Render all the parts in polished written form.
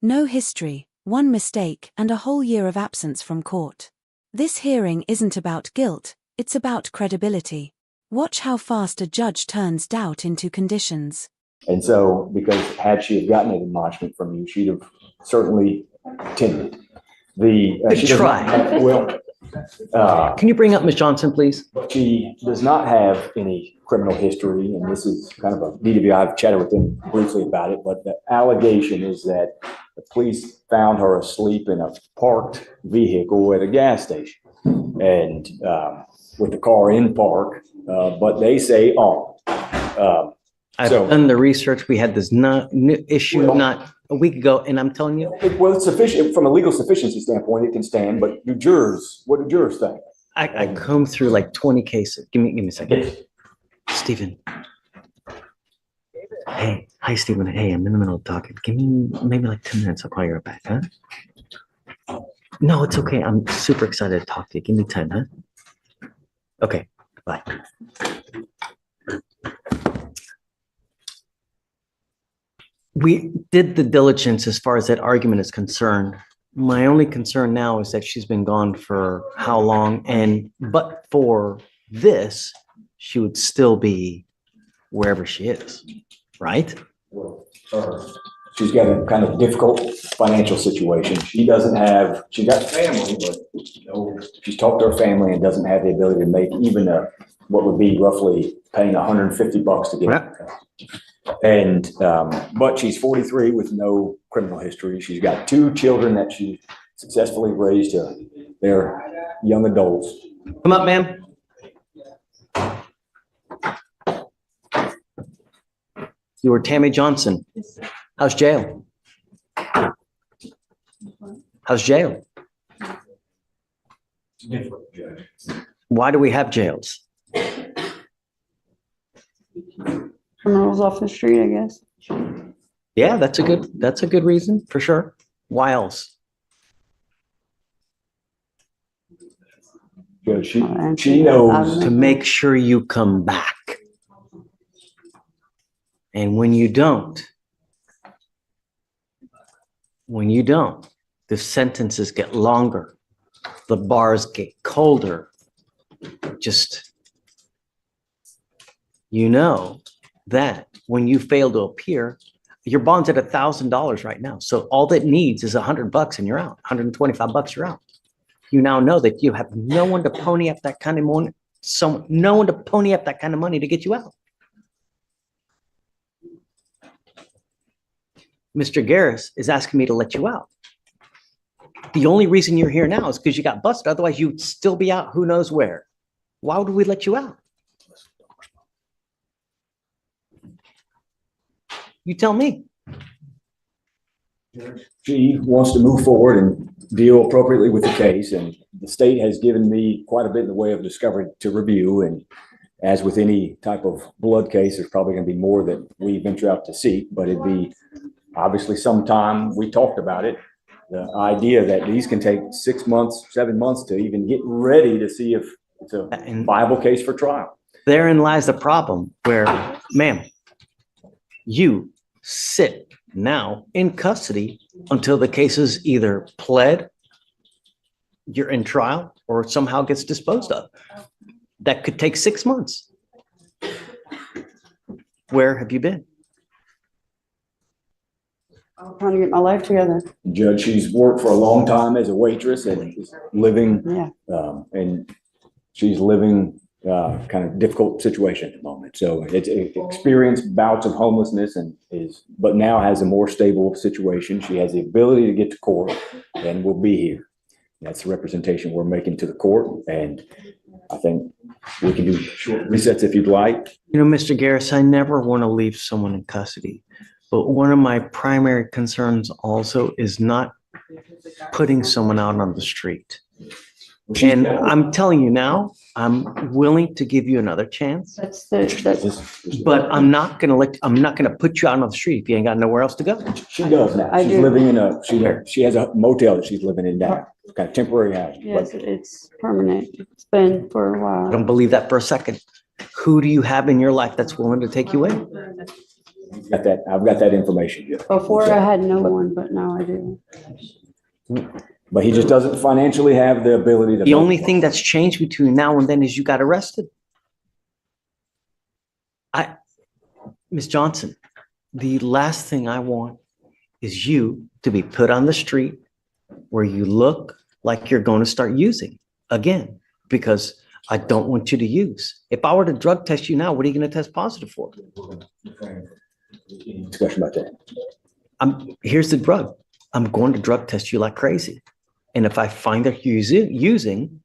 No history, one mistake, and a whole year of absence from court. This hearing isn't about guilt, it's about credibility. Watch how fast a judge turns doubt into conditions. And so, because had she have gotten an admonishment from you, she'd have certainly tended. Good try. Can you bring up Ms. Johnson, please? She does not have any criminal history, and this is kind of a DW. I've chatted with them briefly about it, but the allegation is that the police found her asleep in a parked vehicle at a gas station, and with the car in park, but they say armed. I've done the research. We had this issue not a week ago, and I'm telling you. Well, it's sufficient from a legal sufficiency standpoint. It can stand, but what do jurors think? I combed through like 20 cases. Give me a second. Yes. Stephen. Hey, hi, Stephen. Hey, I'm in the middle of talking. Give me maybe like 10 minutes. I'll call you right back, huh? No, it's okay. I'm super excited to talk to you. Give me 10, huh? Okay, bye. We did the diligence as far as that argument is concerned. My only concern now is that she's been gone for how long, but for this, she would still be wherever she is, right? Well, she's got a kind of difficult financial situation. She got family, but she's talked to her family and doesn't have the ability to make even what would be roughly paying $150 to get it. And but she's 43 with no criminal history. She's got 2 children that she successfully raised to their young adults. Come up, ma'am. You were Tammy Johnson. How's jail? How's jail? Why do we have jails? Criminals off the street, I guess. Yeah, that's a good reason for sure. Why else? Yeah, she knows to make sure you come back. And when you don't, the sentences get longer, the bars get colder. Just, that when you fail to appear, your bond's at $1,000 right now. So all that needs is $100 and you're out. $125, you're out. You now know that you have no one to pony up that kind of money. No one to pony up that kind of money to get you out. Mr. Garris is asking me to let you out. The only reason you're here now is because you got busted. Otherwise, you'd still be out who knows where. Why would we let you out? You tell me. She wants to move forward and deal appropriately with the case, and the state has given me quite a bit in the way of discovery to review. And as with any type of blood case, there's probably going to be more that we venture out to seek, but it'd be obviously sometime. We talked about it, the idea that these can take 6 months, 7 months to even get ready to see if it's a viable case for trial. Therein lies the problem where, ma'am, you sit now in custody until the case is either pled, you're in trial, or somehow gets disposed of. That could take 6 months. Where have you been? I'm trying to get my life together. Judge, she's worked for a long time as a waitress and is living, and she's living kind of difficult situation at the moment. So it's experienced bouts of homelessness but now has a more stable situation. She has the ability to get to court and will be here. That's the representation we're making to the court. And I think we can do short resets if you'd like. Mr. Garris, I never want to leave someone in custody, but one of my primary concerns also is not putting someone out on the street. And I'm telling you now, I'm willing to give you another chance. But I'm not gonna put you out on the street if you ain't got nowhere else to go. She does now. She's living in she has a motel that she's living in now, kind of temporary housing. Yes, it's permanent. It's been for a while. I don't believe that for a second. Who do you have in your life that's willing to take you in? I've got that information. Yeah. Before I had no one, but now I do. But he just doesn't financially have the ability to. The only thing that's changed between now and then is you got arrested. Ms. Johnson, the last thing I want is you to be put on the street where you look like you're going to start using again, because I don't want you to use. If I were to drug test you now, what are you going to test positive for? Discussion about that. Here's the drug. I'm going to drug test you like crazy. And if I find that you're using,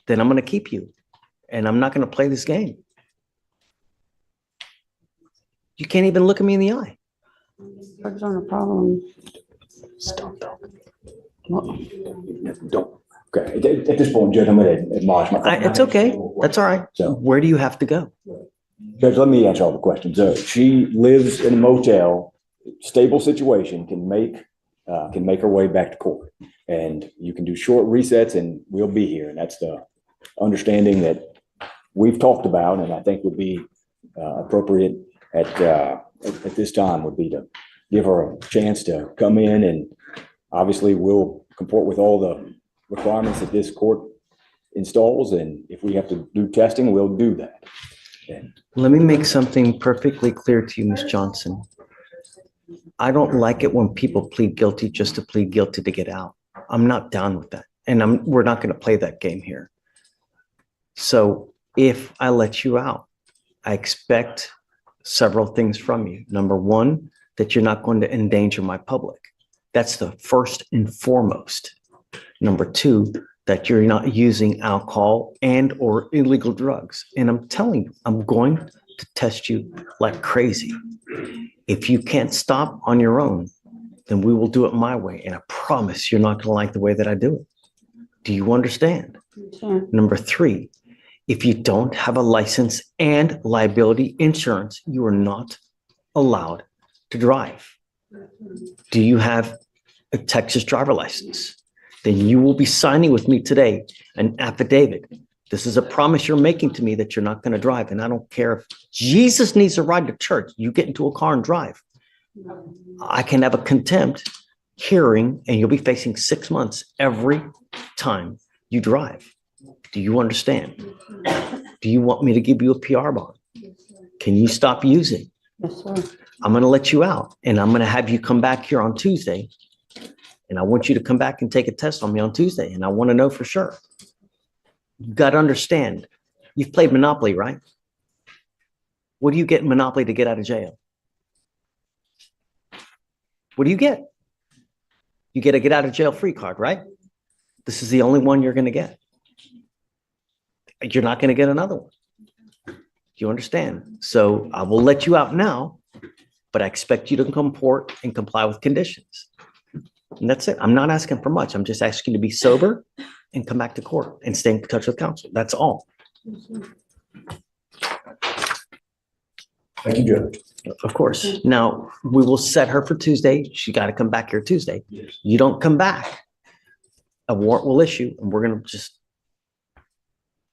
then I'm going to keep you. And I'm not going to play this game. You can't even look at me in the eye. Drugs aren't a problem. Stop talking. Don't. Okay. At this point, Judge, I'm going to admonish my. It's okay. That's all right. So where do you have to go? Judge, let me answer all the questions. She lives in a motel, stable situation, can make her way back to court. And you can do short resets and we'll be here. And that's the understanding that we've talked about and I think would be appropriate at this time would be to give her a chance to come in, and obviously we'll comport with all the requirements that this court installs. And if we have to do testing, we'll do that. And let me make something perfectly clear to you, Ms. Johnson. I don't like it when people plead guilty just to plead guilty to get out. I'm not down with that. And we're not going to play that game here. So if I let you out, I expect several things from you. Number one, that you're not going to endanger my public. That's the first and foremost. Number two, that you're not using alcohol and or illegal drugs. And I'm telling you, I'm going to test you like crazy. If you can't stop on your own, then we will do it my way. And I promise you're not going to like the way that I do it. Do you understand? Sure. Number three, if you don't have a license and liability insurance, you are not allowed to drive. Do you have a Texas driver license? Then you will be signing with me today an affidavit. This is a promise you're making to me that you're not going to drive. And I don't care if Jesus needs a ride to church, you get into a car and drive. I can have a contempt hearing and you'll be facing 6 months every time you drive. Do you understand? Do you want me to give you a PR bond? Can you stop using? Yes, sir. I'm going to let you out and I'm going to have you come back here on Tuesday. And I want you to come back and take a test on me on Tuesday. And I want to know for sure. You got to understand, you've played Monopoly, right? What do you get in Monopoly to get out of jail? What do you get? You get a get out of jail free card, right? This is the only one you're going to get. You're not going to get another one. Do you understand? So I will let you out now, but I expect you to comport and comply with conditions. And that's it. I'm not asking for much. I'm just asking you to be sober and come back to court and stay in touch with counsel. That's all. thank you, Judge. Of course. Now, we will set her for Tuesday. She got to come back here Tuesday. Yes. You don't come back, a warrant will issue, and we're going to just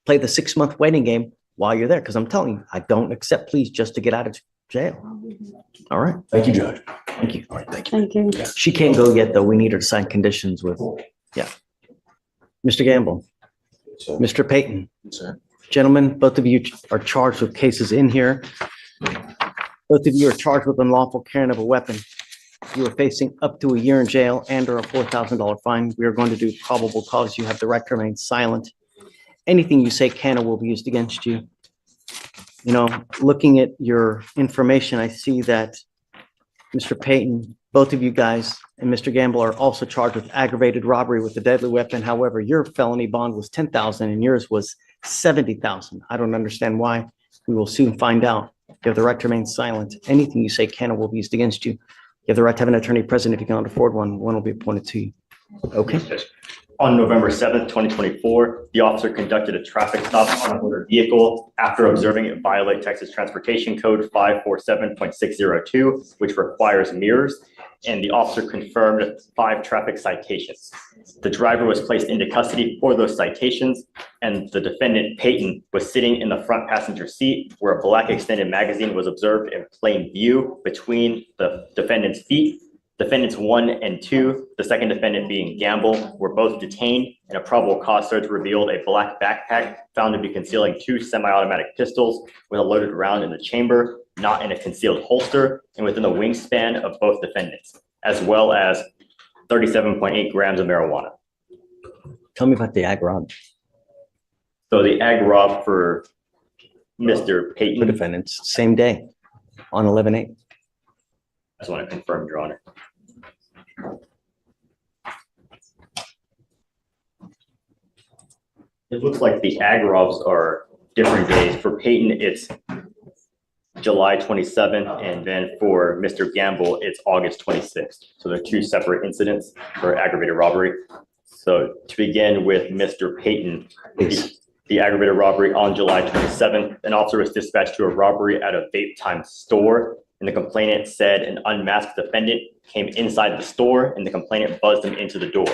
play the 6-month waiting game while you're there. Because I'm telling you, I don't accept pleas just to get out of jail. All right. Thank you, Judge. Thank you. All right, thank you. Thank you. She can't go yet, though. We need her to sign conditions with, Mr. Gamble, So, Mr. Payton. sir. Gentlemen, both of you are charged with cases in here. Both of you are charged with unlawful carrying of a weapon. You are facing up to a year in jail and or a $4,000 fine. We are going to do probable cause. You have the right to remain silent. Anything you say can or will be used against you. You know, looking at your information, I see that Mr. Payton, both of you guys, and Mr. Gamble are also charged with aggravated robbery with a deadly weapon. However, your felony bond was $10,000 and yours was $70,000. I don't understand why. We will soon find out. You have the right to remain silent. Anything you say can or will be used against you. You have the right to have an attorney present. If you cannot afford one, one will be appointed to you. Okay? On November 7th, 2024, the officer conducted a traffic stop on a motor vehicle after observing it violate Texas Transportation Code 547.602, which requires mirrors, and the officer confirmed 5 traffic citations. The driver was placed into custody for those citations, and the defendant, Peyton, was sitting in the front passenger seat where a black extended magazine was observed in plain view between the defendant's feet. Defendants 1 and 2, the second defendant being Gamble, were both detained, and a probable cause search revealed a black backpack found to be concealing 2 semi-automatic pistols with a loaded round in the chamber, not in a concealed holster, and within the wingspan of both defendants, as well as 37.8 grams of marijuana. Tell me about the ag rob. So the ag rob for Mr. The Peyton, defendants, same day on 11/8. I just want to confirm, Your Honor. It looks like the ag robs are different days. For Peyton, it's July 27th, and then for Mr. Gamble, it's August 26th. So they're 2 separate incidents for aggravated robbery. So to begin with Mr. Peyton, the aggravated robbery on July 27th, an officer was dispatched to a robbery at a vape time store, and the complainant said an unmasked defendant came inside the store, and the complainant buzzed him into the door.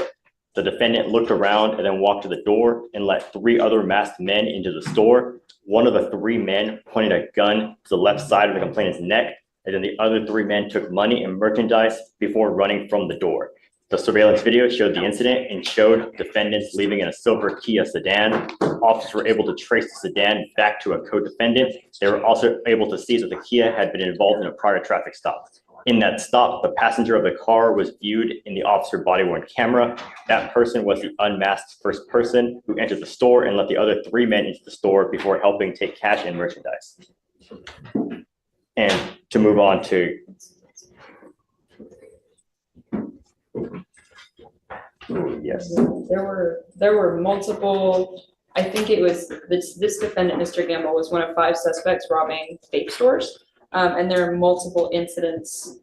The defendant looked around and then walked to the door and let 3 other masked men into the store. One of the 3 men pointed a gun to the left side of the complainant's neck, and then the other 3 men took money and merchandise before running from the door. The surveillance video showed the incident and showed defendants leaving in a silver Kia sedan. Officers were able to trace the sedan back to a co-defendant. They were also able to see that the Kia had been involved in a prior traffic stop. In that stop, the passenger of the car was viewed in the officer body-worn camera. That person was the unmasked first person who entered the store and let the other 3 men into the store before helping take cash and merchandise. And to move on to yes. There were multiple, I think it was this defendant, Mr. Gamble, was one of 5 suspects robbing vape stores. And there are multiple incidents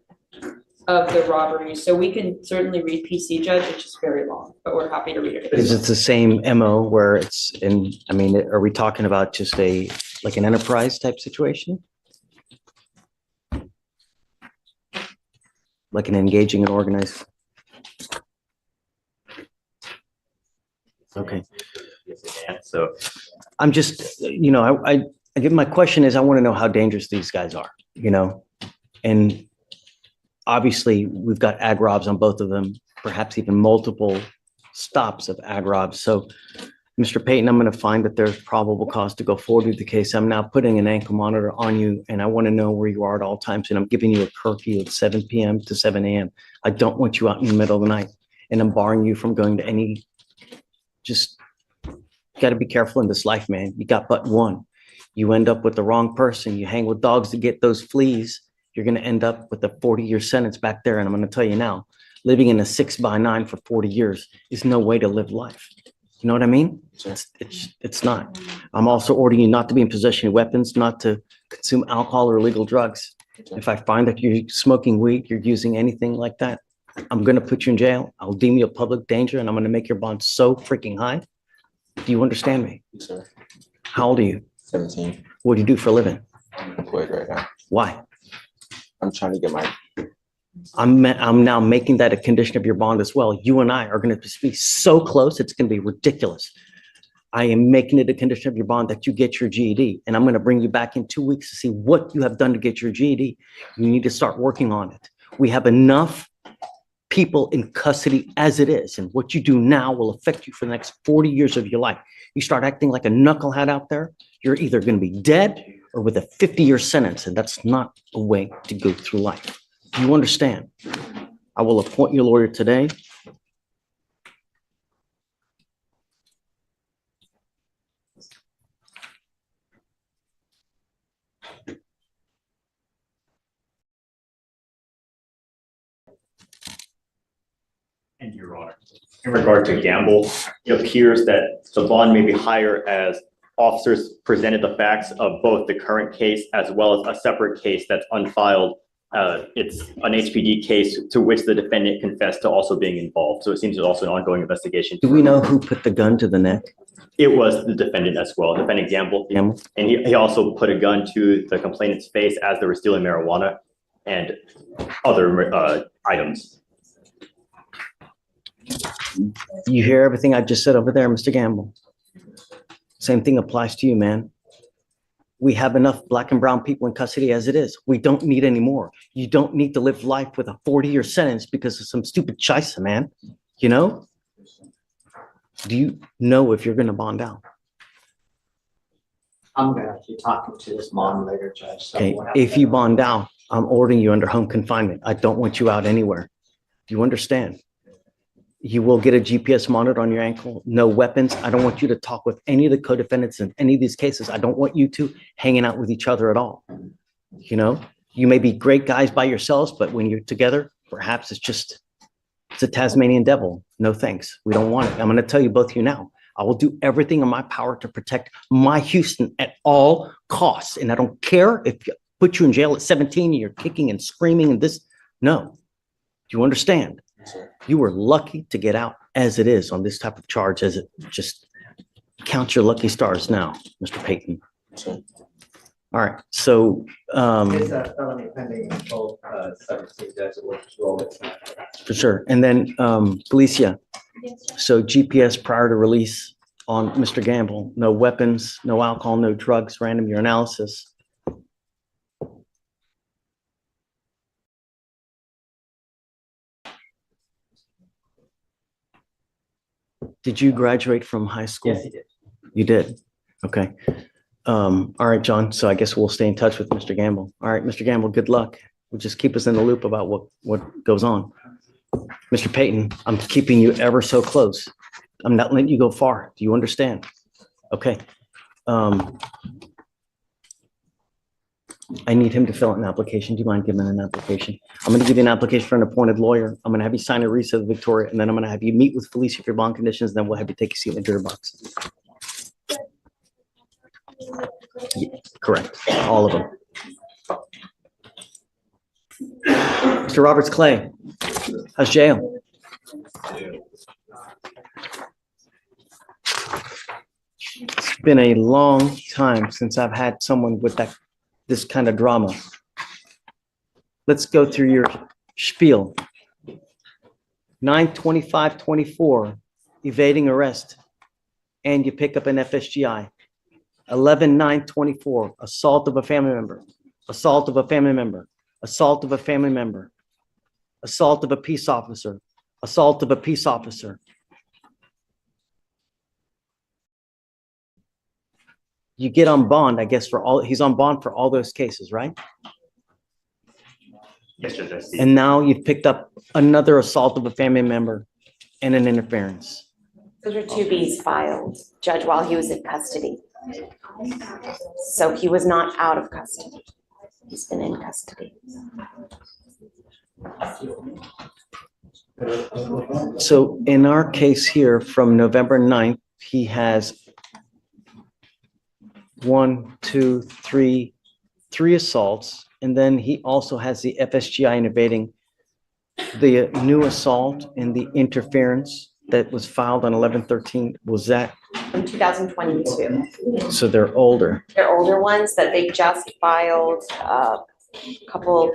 of the robbery. So we can certainly read PC Judge, which is very long, but we're happy to read it. Is it the same MO where it's in, I mean, are we talking about just like an enterprise type situation? Like an engaging and organized? Okay. So I'm just, I get, my question is, I want to know how dangerous these guys are, and obviously we've got ag robs on both of them, perhaps even multiple stops of ag robs. So Mr. Peyton, I'm going to find that there's probable cause to go forward with the case. I'm now putting an ankle monitor on you, and I want to know where you are at all times. And I'm giving you a curfew of 7 p.m. to 7 a.m. I don't want you out in the middle of the night, and I'm barring you from going to any, just got to be careful in this life, man. You got but one. You end up with the wrong person. You hang with dogs to get those fleas. You're going to end up with a 40-year sentence back there. And I'm going to tell you now, living in a 6x9 for 40 years is no way to live life. You know what I mean? It's not. I'm also ordering you not to be in possession of weapons, not to consume alcohol or illegal drugs. If I find that you're smoking weed, you're using anything like that, I'm going to put you in jail. I'll deem you a public danger, and I'm going to make your bond so freaking high. Do you understand me? Yes, sir. How old are you? 17. What do you do for a living? I'm employed right now. Why? I'm trying to get my. I'm now making that a condition of your bond as well. You and I are going to be so close, it's going to be ridiculous. I am making it a condition of your bond that you get your GED, and I'm going to bring you back in 2 weeks to see what you have done to get your GED. You need to start working on it. We have enough people in custody as it is, and what you do now will affect you for the next 40 years of your life. You start acting like a knucklehead out there, you're either going to be dead or with a 50-year sentence, and that's not a way to go through life. Do you understand? I will appoint your lawyer today. And Your Honor, in regard to Gamble, it appears that the bond may be higher as officers presented the facts of both the current case as well as a separate case that's unfiled. It's an HPD case to which the defendant confessed to also being involved. So it seems there's also an ongoing investigation. Do we know who put the gun to the neck? It was the defendant as well, defendant Gamble. Gamble? And he also put a gun to the complainant's face as they were stealing marijuana and other items. You hear everything I just said over there, Mr. Gamble? Same thing applies to you, man. We have enough black and brown people in custody as it is. We don't need any more. You don't need to live life with a 40-year sentence because of some stupid scheisse, man. You know? Do you know if you're gonna bond out? I'm gonna be talking to this moderator, Judge. So Okay, we'll have if to- you bond out, I'm ordering you under home confinement. I don't want you out anywhere. Do you understand? You will get a GPS monitor on your ankle, no weapons. I don't want you to talk with any of the co-defendants in any of these cases. I don't want you two hanging out with each other at all. You know, you may be great guys by yourselves, but when you're together, perhaps it's a Tasmanian devil. No thanks. We don't want it. I'm going to tell you both of you now. I will do everything in my power to protect my Houston at all costs. And I don't care if you put you in jail at 17, you're kicking and screaming and this. No. Do you understand? You were lucky to get out as it is on this type of charge, as it just count your lucky stars now, Mr. Payton. All right. So, It's a felony pending until 17 days, which is roll it. for sure. And then, Felicia, so GPS prior to release on Mr. Gamble, no weapons, no alcohol, no drugs, random urinalysis. Did you graduate from high school? Yes, he did. You did? Okay. All right, John. So I guess we'll stay in touch with Mr. Gamble. All right, Mr. Gamble, good luck. We'll just keep us in the loop about what goes on. Mr. Payton, I'm keeping you ever so close. I'm not letting you go far. Do you understand? Okay. I need him to fill out an application. Do you mind giving an application? I'm going to give you an application for an appointed lawyer. I'm going to have you sign a receipt of Victoria, and then I'm going to have you meet with Felicia for bond conditions. Then we'll have you take a seat in the jury box. Yeah, correct. All of them. Mr. Roberts Clay, how's jail? It's been a long time since I've had someone with this kind of drama. Let's go through your spiel. 9/25/24, evading arrest, and you pick up an FSGI. 11/9/24, assault of a family member, assault of a family member, assault of a family member, assault of a peace officer, assault of a peace officer. You get on bond, I guess, he's on bond for all those cases, right? Yes, Judge, I see. And now you've picked up another assault of a family member and an interference. Those were two Bs filed, Judge, while he was in custody. So he was not out of custody. He's been in custody. So in our case here, from November 9th, he has three assaults. And then he also has the FSGI in evading, the new assault and the interference that was filed on 11/13. Was that? From 2022. So they're older. They're older ones that they just filed a couple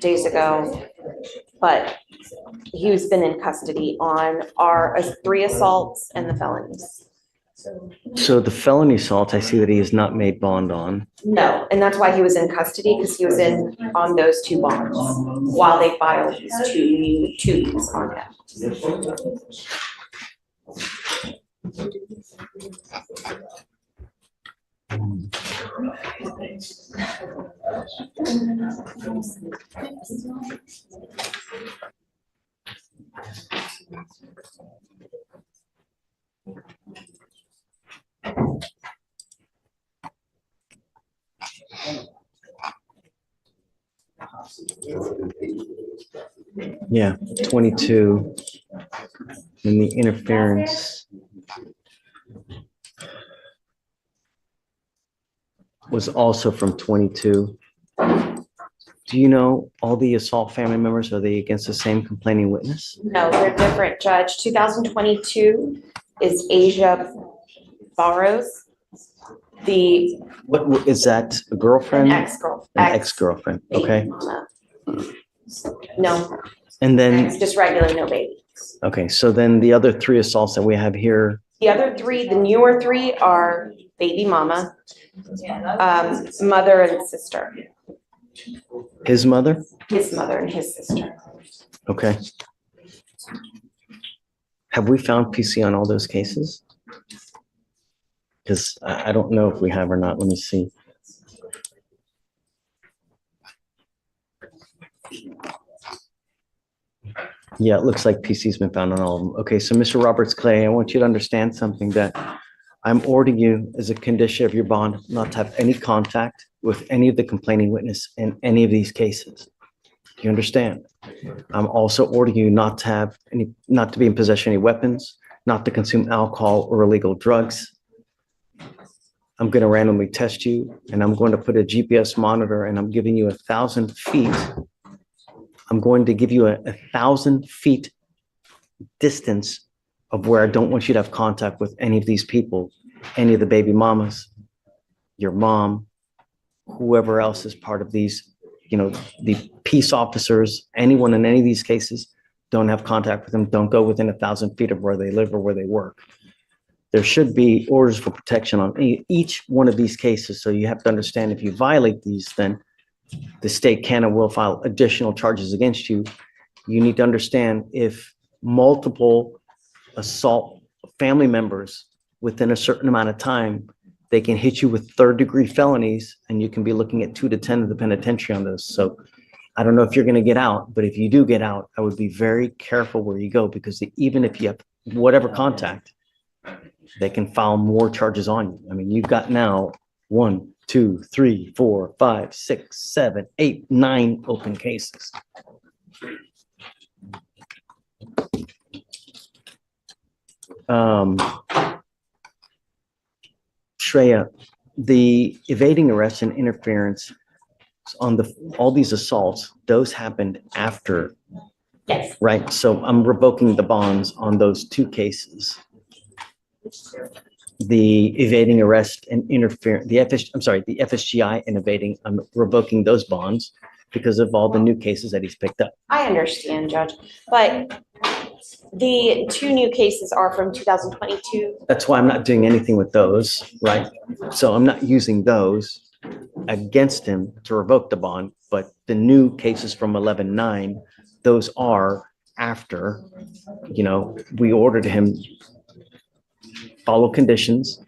days ago. But he's been in custody on our 3 assaults and the felonies. So the felony assault, I see that he has not made bond on. No, and that's why he was in custody, because he was on those 2 bonds while they filed these 2 twos on him. Yeah, 22. And the interference was also from 22. Do you know all the assault family members, are they against the same complaining witness? No, they're different, Judge. 2022 is Asia Barrows, What is that, a girlfriend? an ex-girlfriend. An ex-girlfriend, okay. No, And then, It's just regular, no babies. okay, so then the other 3 assaults that we have here, The other 3, the newer 3 are baby mama, mother and sister, his mother? his mother and his sister. Okay. Have we found PC on all those cases? Because I don't know if we have or not. Let me see. Yeah, it looks like PC's been found on all of them. Okay, so Mr. Roberts Clay, I want you to understand something, that I'm ordering you as a condition of your bond not to have any contact with any of the complaining witness in any of these cases. Do you understand? I'm also ordering you not to be in possession of any weapons, not to consume alcohol or illegal drugs. I'm going to randomly test you, and I'm going to put a GPS monitor, and I'm giving you 1,000 feet. I'm going to give you a 1,000 feet distance of where I don't want you to have contact with any of these people, any of the baby mamas, your mom, whoever else is part of these, the peace officers, anyone in any of these cases. Don't have contact with them. Don't go within 1,000 feet of where they live or where they work. There should be orders for protection on each one of these cases. So you have to understand, if you violate these, then the state can and will file additional charges against you. You need to understand, if multiple assault family members within a certain amount of time, they can hit you with 3rd-degree felonies, and you can be looking at 2 to 10 of the penitentiary on those. So I don't know if you're going to get out, but if you do get out, I would be very careful where you go, because even if you have whatever contact, they can file more charges on you. I mean, you've got now 1, 2, 3, 4, 5, 6, 7, 8, 9 open cases. Shreya, the evading arrest and interference on all these assaults, those happened after. Yes. Right? So I'm revoking the bonds on those 2 cases. The evading arrest and interference, the FSGI and evading, I'm revoking those bonds because of all the new cases that he's picked up. I understand, Judge, but the 2 new cases are from 2022. That's why I'm not doing anything with those, right? So I'm not using those against him to revoke the bond, but the new cases from 11/9, those are after, we ordered him follow conditions.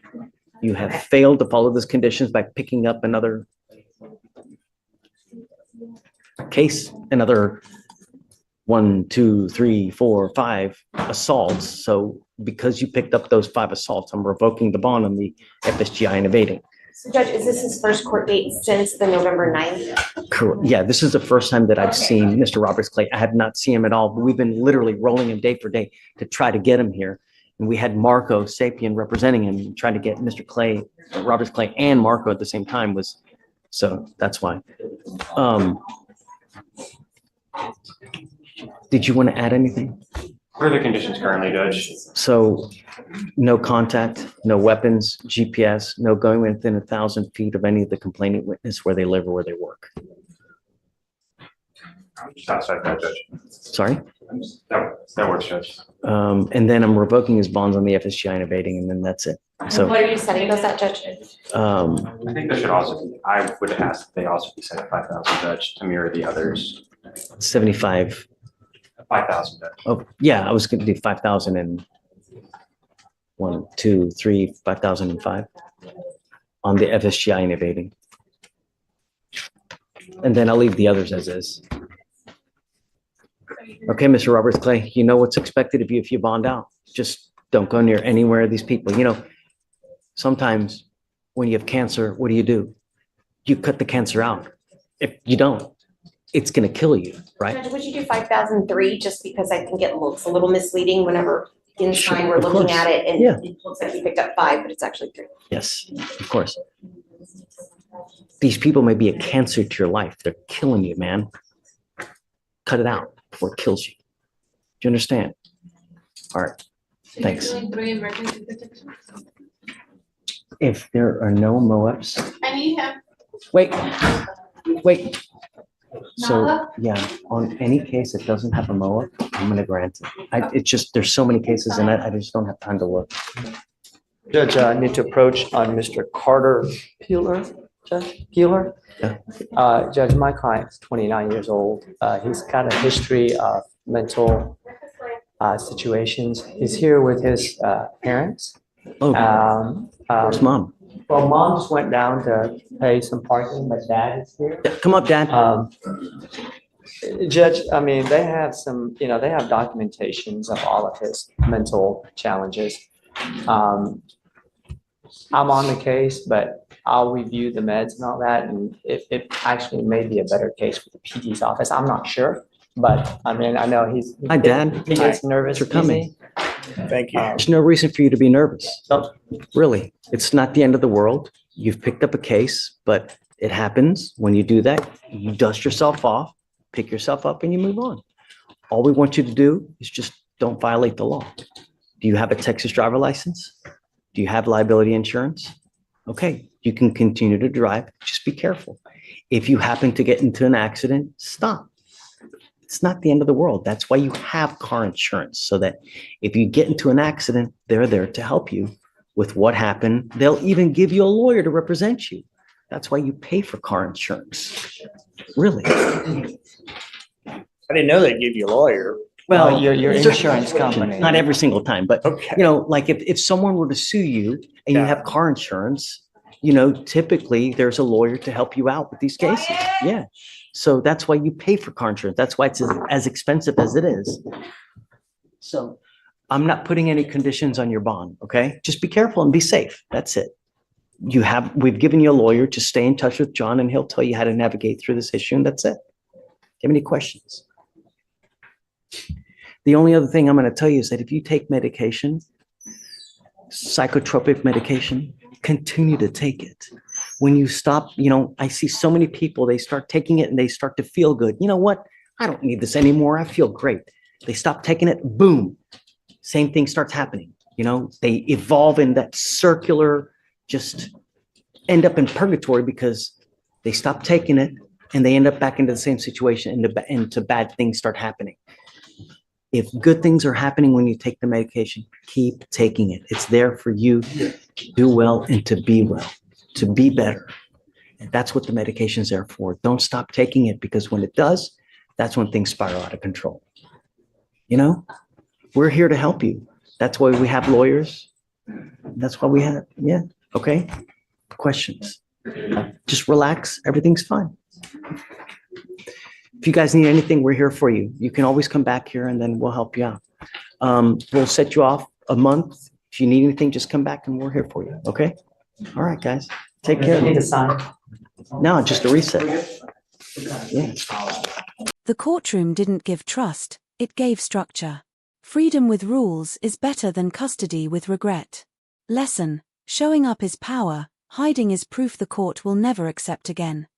You have failed to follow those conditions by picking up another case, another 1, 2, 3, 4, 5 assaults. So because you picked up those 5 assaults, I'm revoking the bond on the FSGI and evading. So Judge, is this his first court date since the November 9th? Correct. Yeah, this is the first time that I've seen Mr. Roberts Clay. I have not seen him at all, but we've been literally rolling him day for day to try to get him here. And we had Marco Sapien representing him, trying to get Mr. Clay, Roberts Clay and Marco at the same time so that's why. Did you want to add anything? What are the conditions currently, Judge? So no contact, no weapons, GPS, no going within 1,000 feet of any of the complaining witness where they live or where they work. I'm satisfied with that, Judge. Sorry? That works, Judge. And then I'm revoking his bonds on the FSGI and evading, and then that's it. So What are you setting those at, Judge? I think there should also be, I would ask that they also be set at 5,000, Judge, to mirror the others. 75. 5,000, Judge. Oh, yeah, I was going to do 5,000 and 1, 2, 3, 5,005 on the FSGI and evading. And then I'll leave the others as is. Okay, Mr. Roberts Clay, you know what's expected of you if you bond out. Just don't go near anywhere of these people. Sometimes when you have cancer, what do? You cut the cancer out. If you don't, it's going to kill you, right? Judge, would you do 5,003, just because I think it looks a little misleading whenever inside we're Of looking course. at it, and Yeah. it looks like you picked up 5, but it's actually 3. Yes, of course. These people may be a cancer to your life. They're killing you, man. Cut it out before it kills you. Do you understand? All right. Thanks. If there are no MOABs, wait. So, yeah, on any case that doesn't have a mower, I'm gonna grant it. It's just, there's so many cases and I just don't have time to look. Judge, I need to approach on Mr. Carter Peeler, Judge Peeler. Yeah. Judge, my client's 29 years old. He's got a history of mental situations. He's here with his parents. Oh, where's mom? Well, mom just went down to pay some parking, but dad is here. Yeah, come up, Dad. Judge, I mean, they have some, they have documentations of all of his mental challenges. I'm on the case, but I'll review the meds and all that, and it actually may be a better case with the PD's office. I'm not sure, but I mean, I know he's. Hi, Dad. He gets nervous. Thanks for coming. easy. Thank you. There's no reason for you to be nervous. Nope. Really, it's not the end of the world. You've picked up a case, but it happens. When you do that, you dust yourself off, pick yourself up, and you move on. All we want you to do is just don't violate the law. Do you have a Texas driver license? Do you have liability insurance? Okay, you can continue to drive. Just be careful. If you happen to get into an accident, stop. It's not the end of the world. That's why you have car insurance, so that if you get into an accident, they're there to help you with what happened. They'll even give you a lawyer to represent you. That's why you pay for car insurance. Really. I didn't know they'd give you a lawyer. Well, your insurance company. Not every single time, but Okay. like if someone were to sue you and you Yeah. have car insurance, typically there's a lawyer to help you out with these cases. Yeah. So that's why you pay for car insurance. That's why it's as expensive as it is. So I'm not putting any conditions on your bond, okay? Just be careful and be safe. That's it. We've given you a lawyer to stay in touch with John, and he'll tell you how to navigate through this issue, and that's it. Do you have any questions? The only other thing I'm going to tell you is that if you take medication, psychotropic medication, continue to take it. When you stop, I see so many people, they start taking it and they start to feel good. You know what? I don't need this anymore. I feel great. They stop taking it, boom, same thing starts happening. They evolve in that circular, just end up in purgatory because they stop taking it and they end up back into the same situation, and into bad things start happening. If good things are happening when you take the medication, keep taking it. It's there for you to do well and to be well, to be better. And that's what the medication is there for. Don't stop taking it, because when it does, that's when things spiral out of control. We're here to help you. That's why we have lawyers. That's why we have, okay? Questions? Just relax. Everything's fine. If you guys need anything, we're here for you. You can always come back here and then we'll help you out. We'll set you off a month. If you need anything, just come back and we're here for you. Okay? All right, guys. Take care. Need to sign. No, just a reset. Yeah. The courtroom didn't give trust, it gave structure. Freedom with rules is better than custody with regret. Lesson: showing up is power, hiding is proof the court will never accept again.